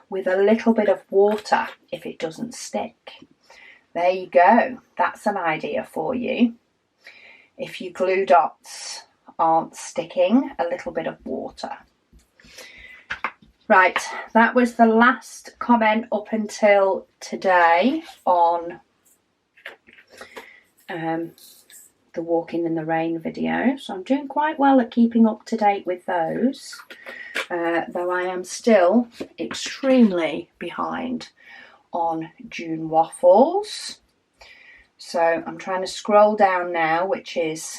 with a little bit of water if it doesn't stick. There you go. That's an idea for you. If your glue dots aren't sticking, a little bit of water. Right, that was the last comment up until today on the walking in the rain video. So I'm doing quite well at keeping up to date with those, though I am still extremely behind on June waffles. So I'm trying to scroll down now, which is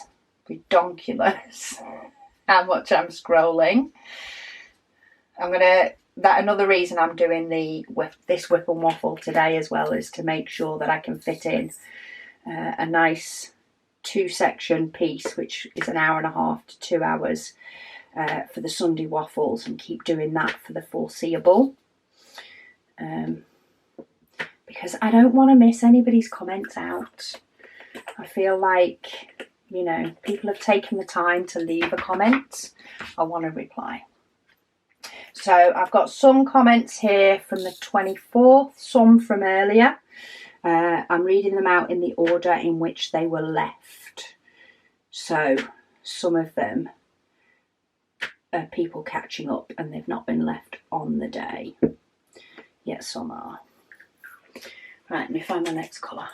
redonkulous how much I'm scrolling. Another reason I'm doing this WIP and Waffle today as well is to make sure that I can fit in a nice 2-section piece, which is an hour and a half to 2 hours for the Sunday waffles, and keep doing that for the foreseeable. Because I don't want to miss anybody's comments out. I feel like, you know, people have taken the time to leave a comment. I want to reply. So I've got some comments here from the 24th, some from earlier. I'm reading them out in the order in which they were left. So some of them are people catching up and they've not been left on the day. Yet some are. Right, let me find my next colour.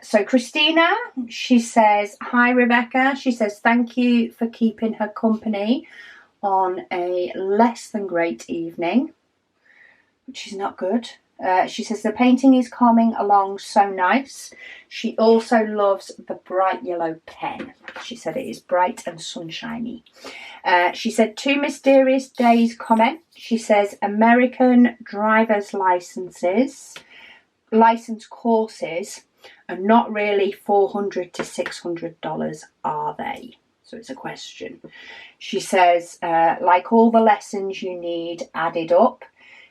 So Christina, she says, hi Rebecca. She says, thank you for keeping her company on a less than great evening, which is not good. She says, the painting is coming along so nice. She also loves the bright yellow pen. She said it is bright and sunshiny. She said, 2 mysterious days comment. She says, American driver's license courses are not really $400 to $600, are they? So it's a question. She says, like all the lessons you need added up.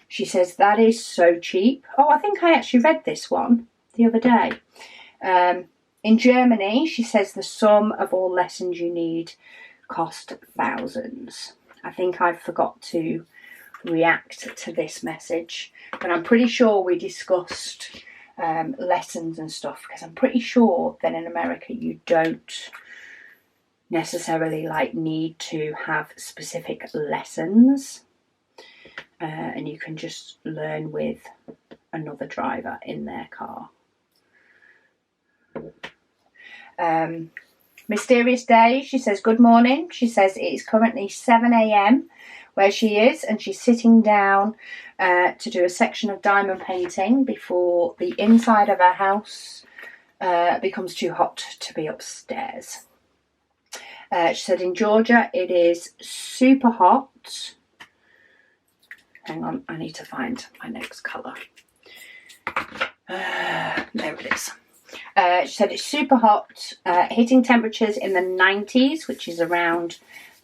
She says, that is so cheap. Oh, I think I actually read this one the other day. In Germany, she says the sum of all lessons you need cost thousands. I think I forgot to react to this message, but I'm pretty sure we discussed lessons and stuff, because I'm pretty sure that in America you don't necessarily need to have specific lessons. And you can just learn with another driver in their car. Mysterious Day, she says, good morning. She says it is currently 7 a.m. where she is, and she's sitting down to do a section of diamond painting before the inside of her house becomes too hot to be upstairs. She said in Georgia it is super hot. Hang on, I need to find my next colour. There it is. She said it's super hot, hitting temperatures in the 90s, which is around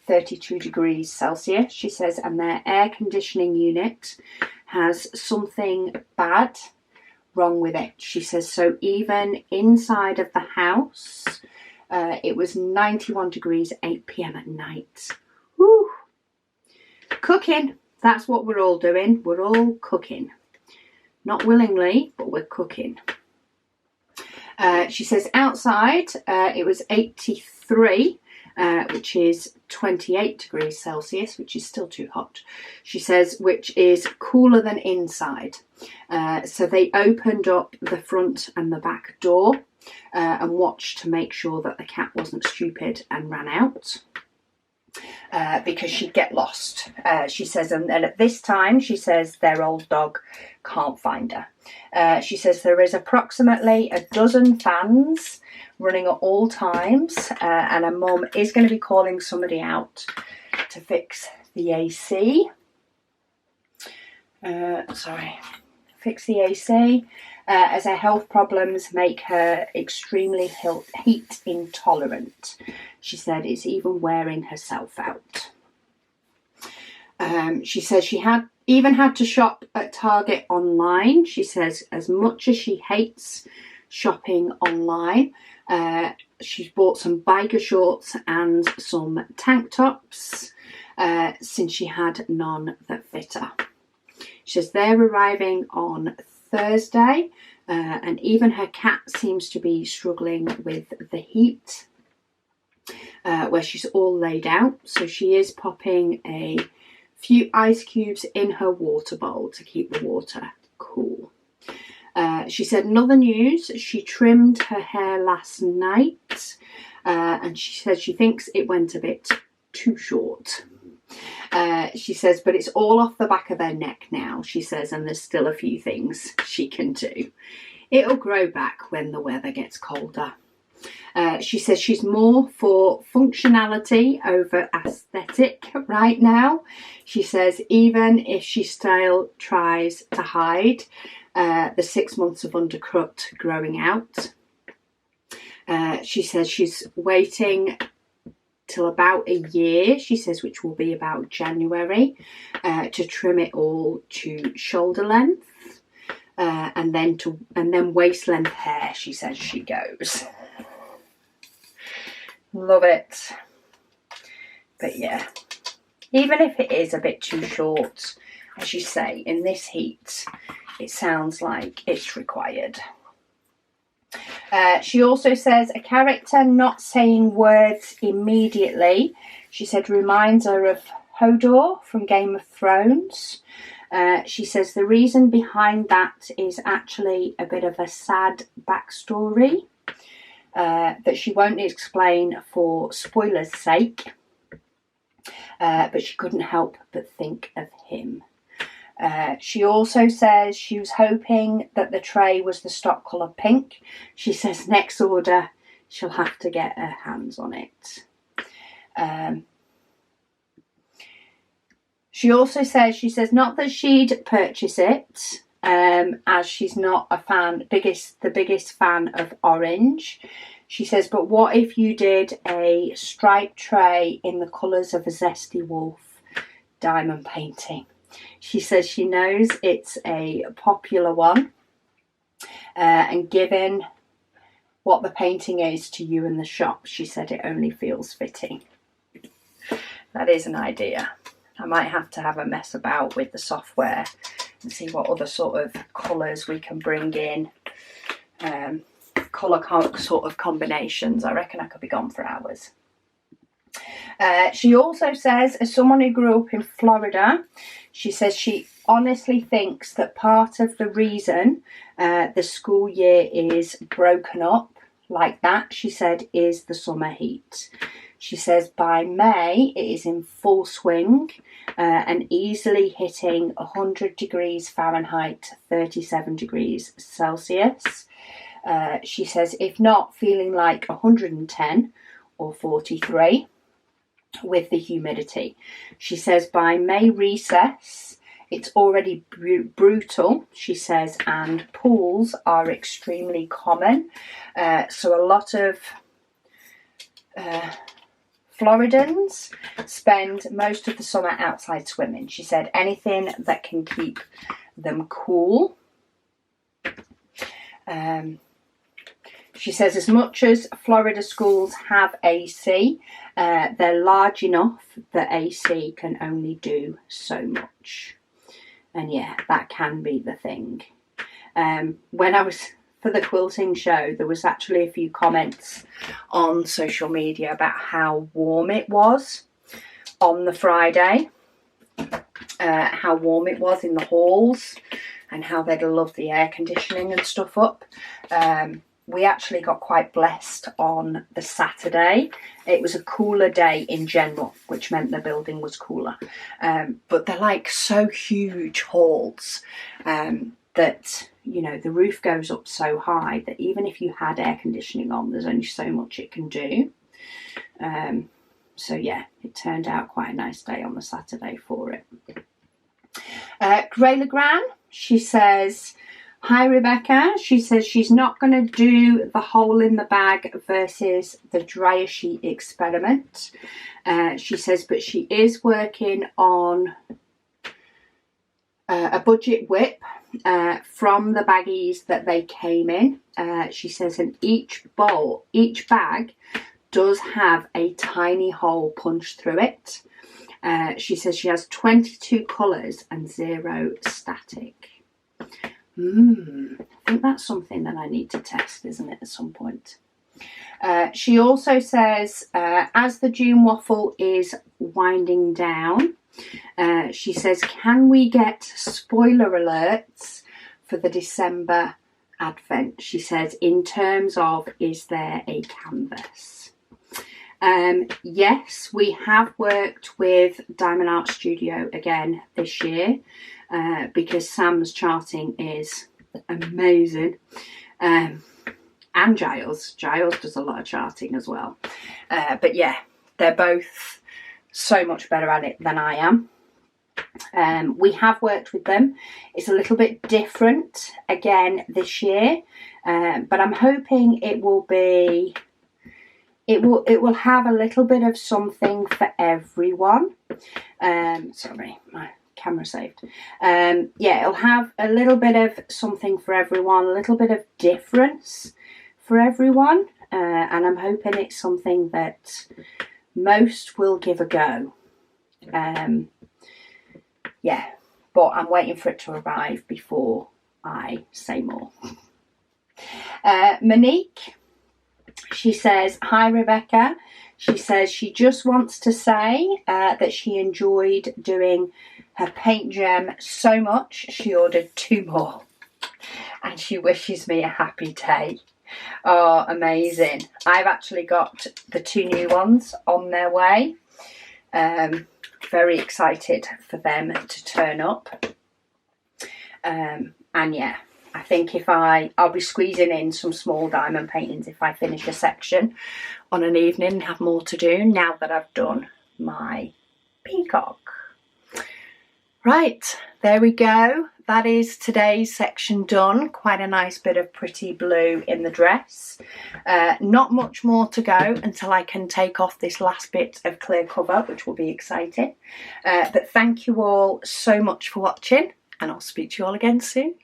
32 degrees Celsius. She says, and their air conditioning unit has something bad wrong with it. She says, so even inside of the house, it was 91 degrees, 8 p.m. at night. Woo! Cooking. That's what we're all doing. We're all cooking. Not willingly, but we're cooking. She says outside it was 83, which is 28 degrees Celsius, which is still too hot. She says, which is cooler than inside. So they opened up the front and the back door and watched to make sure that the cat wasn't stupid and ran out. Because she'd get lost. She says, and then at this time, she says their old dog can't find her. She says there is approximately a dozen fans running at all times, and her mum is going to be calling somebody out to fix the AC. Fix the AC, as her health problems make her extremely heat intolerant. She said it's even wearing herself out. She says she even had to shop at Target online. She says as much as she hates shopping online, she's bought some biker shorts and some tank tops since she had none that fit her. She says they're arriving on Thursday, and even her cat seems to be struggling with the heat, where she's all laid out. So she is popping a few ice cubes in her water bowl to keep the water cool. She said in other news, she trimmed her hair last night, and she said she thinks it went a bit too short. She says, but it's all off the back of her neck now, she says, and there's still a few things she can do. It'll grow back when the weather gets colder. She says she's more for functionality over aesthetic right now. She says even if she still tries to hide the 6 months of undercut growing out. She says she's waiting till about a year, she says, which will be about January, to trim it all to shoulder length, and then waist length hair, she says she goes. Love it. But yeah, even if it is a bit too short, as you say, in this heat, it sounds like it's required. She also says a character not saying words immediately, she said, reminds her of Hodor from Game of Thrones. She says the reason behind that is actually a bit of a sad backstory that she won't explain for spoilers' sake, but she couldn't help but think of him. She also says she was hoping that the tray was the stock colour pink. She says next order she'll have to get her hands on it. She also says, she says not that she'd purchase it, as she's not a fan, the biggest fan of orange. She says, but what if you did a striped tray in the colours of a Zesty Wolf diamond painting? She says she knows it's a popular one, and given what the painting is to you in the shop, she said it only feels fitting. That is an idea. I might have to have a mess about with the software and see what other sort of colours we can bring in. Colour sort of combinations. I reckon I could be gone for hours. She also says, as someone who grew up in Florida, she says she honestly thinks that part of the reason the school year is broken up like that, she said, is the summer heat. She says by May it is in full swing and easily hitting 100 degrees Fahrenheit, 37 degrees Celsius. She says if not feeling like 110 or 43 with the humidity. She says by May recess it's already brutal, she says, and pools are extremely common. So a lot of Floridans spend most of the summer outside swimming. She said anything that can keep them cool. She says as much as Florida schools have AC, they're large enough that AC can only do so much. And yeah, that can be the thing. When I was for the quilting show, there was actually a few comments on social media about how warm it was on the Friday, how warm it was in the halls, and how they'd love the air conditioning and stuff up. We actually got quite blessed on the Saturday. It was a cooler day in general, which meant the building was cooler. But they're like so huge halls that, you know, the roof goes up so high that even if you had air conditioning on, there's only so much it can do. So yeah, it turned out quite a nice day on the Saturday for it. Grey Legrand, she says, hi Rebecca. She says she's not going to do the hole in the bag versus the dryer sheet experiment. She says, but she is working on a budget WIP from the baggies that they came in. She says, and each bag does have a tiny hole punched through it. She says she has 22 colours and 0 static. I think that's something that I need to test, isn't it, at some point? She also says, as the June waffle is winding down, she says, can we get spoiler alerts for the December advent? She says, in terms of, is there a canvas? Yes, we have worked with Diamond Art Studio again this year, because Sam's charting is amazing. And Giles does a lot of charting as well. But yeah, they're both so much better at it than I am. We have worked with them. It's a little bit different again this year, but I'm hoping it will have a little bit of something for everyone. Sorry, my camera saved. Yeah, it'll have a little bit of something for everyone, a little bit of difference for everyone, and I'm hoping it's something that most will give a go. Yeah, but I'm waiting for it to arrive before I say more. Monique, she says, hi Rebecca. She says she just wants to say that she enjoyed doing her paint gem so much she ordered 2 more, and she wishes me a happy day. Oh, amazing. I've actually got the 2 new ones on their way. Very excited for them to turn up. And yeah, I think I'll be squeezing in some small diamond paintings if I finish a section on an evening and have more to do now that I've done my peacock. Right, there we go. That is today's section done. Quite a nice bit of pretty blue in the dress. Not much more to go until I can take off this last bit of clear cover, which will be exciting. But thank you all so much for watching, and I'll speak to you all again soon.